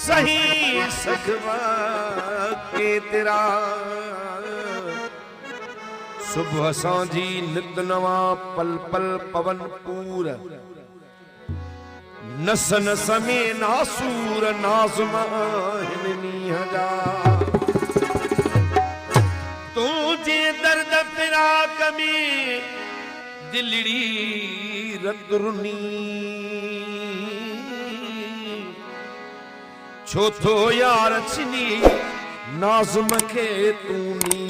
सही सखवा के तेरा सुबह सांझी नित नवा पल पल पवन पूर नस नस में नासूर नाज़मा हिननी हजा तुझे दर्द फिराक में दिलड़ी रतरुनी छो थो यार छिनी नाज़म के तूनी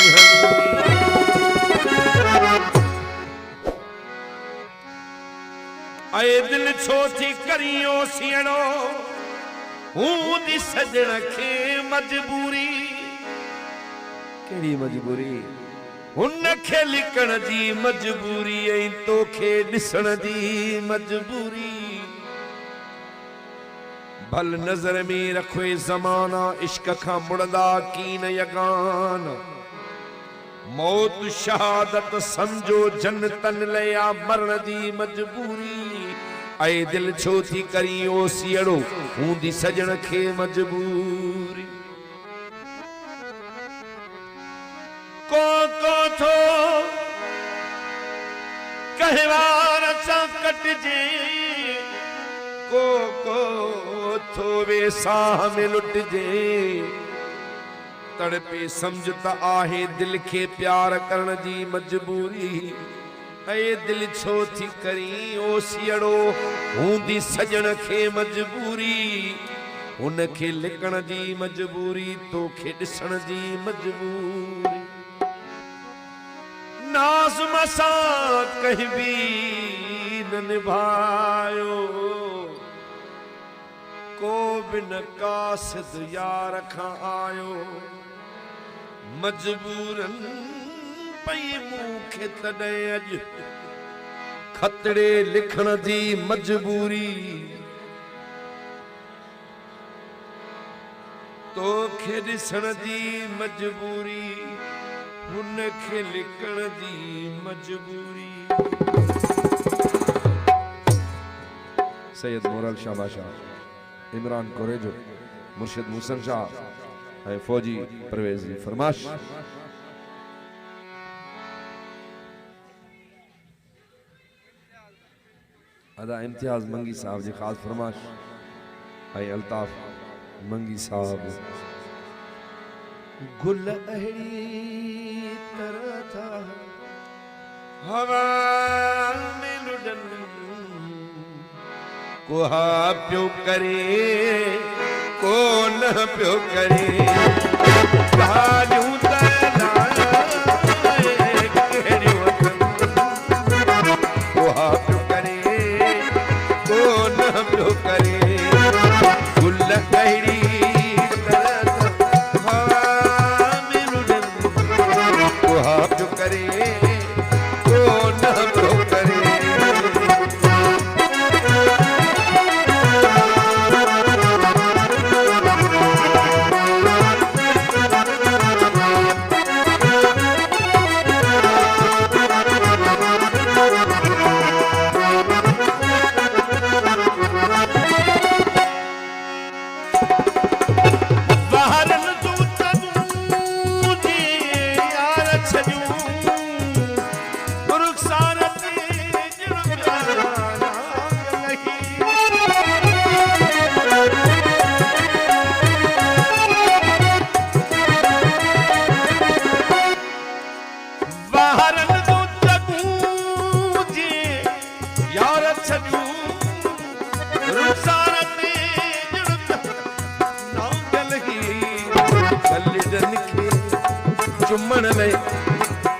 आए दिल छो थी करियो सियणो हूं दी सजण खे मजबूरी केड़ी मजबूरी हुन खे लिखण जी मजबूरी ऐं तोखे ॾिसण जी मजबूरी भल नज़र में रखो ज़माना इश्क खां मुड़दा कीन यगान मौत शहादत समझो जन्नतन लया मरण जी मजबूरी ऐ दिल छो थी करी ओ सियड़ो हूंदी सजण खे मजबूरी को थो कहवार सां कटजे को थो वे साह में लुटजे तड़पे समझता आहे दिल के प्यार करण जी मजबूरी ऐ दिल छो थी करी ओ सियड़ो हूंदी सजण खे मजबूरी उन खे लिखण जी मजबूरी तोखे ॾिसण जी मजबूरी नाज़ुम सां कहीं भी न निभायो को बिन कासिद यार खां आयो मजबूरन पई मूंखे तॾहिं अॼु खतड़े लिखण जी मजबूरी तोखे ॾिसण जी मजबूरी हुन खे लिखण जी मजबूरी सैयद मोरल शाह बादशाह इमरान कोरेजो मुर्शिद मुसन शाह है फौजी परवेज जी फरमाश अदा इम्तियाज मंगी साहब जी खास फरमाश है अल्ताफ मंगी साहब गुल अहिड़ी तरह था हवा में लुडन कोहा प्यो करे को न प्यो करे गालियूं कोहा प्यो करे को न प्यो करे गुल अहिड़ी चुमण ले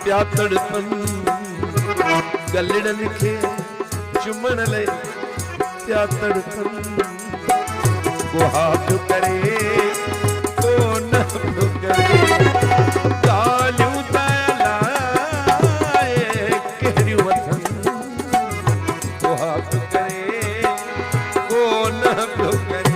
प्या तड़पन गलड़न खे चुमण ले प्या तड़पन को हाथ करे को न करे गालियूं लाए कहिड़ियूं वठन को हाथ करे को न करे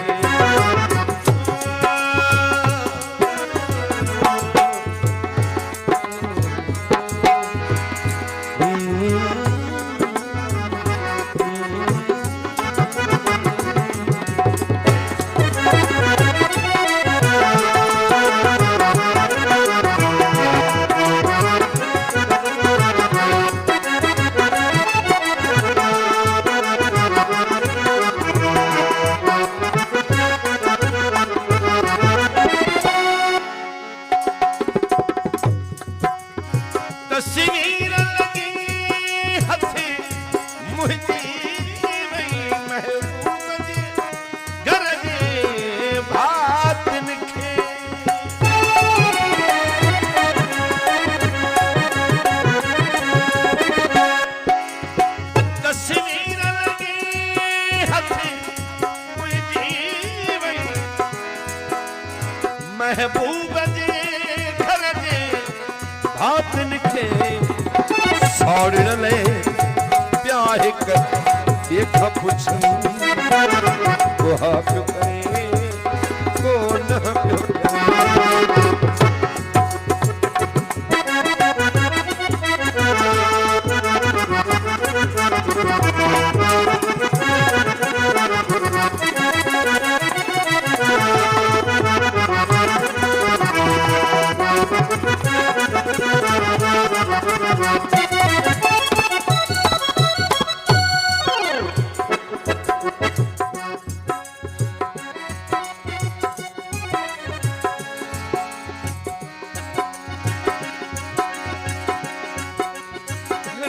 मुझी वही महबूब जे घर जे भातिन खे तस्वीर लगी हथ मुझी वही महबूब जे घर जे भातिन खे साड़ण ले प्या हिक देख पुछूं को हा पियो करे को न पियो करे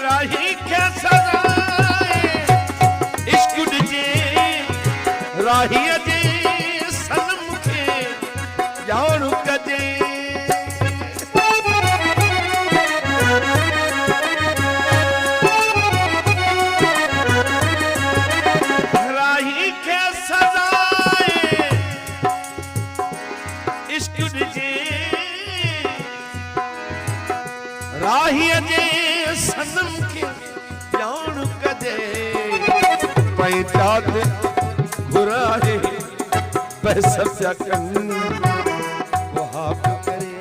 राही के सदाए इश्क जे राही जे सनम के जाणू कजे राही के सदाए इश्क जे राही जे सनम के जान कदे पैताद घुराए पैसा क्या कन वहाँ करे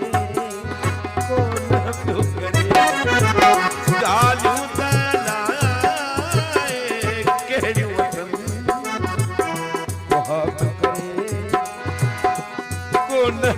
को न क्यों करे गालू दलाए केड़ी वतन वहाँ करे को न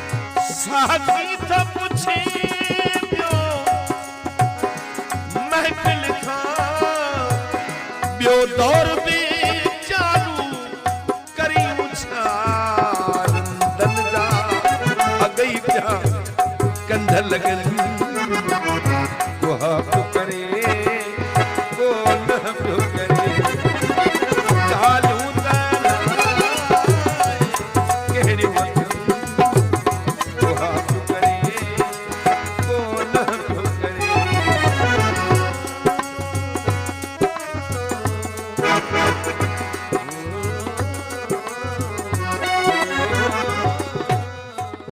साथी तो पूछे बियो महफिल खां बियो दौर में चालू करी उछाल दन जा अगई पिया कंध लगन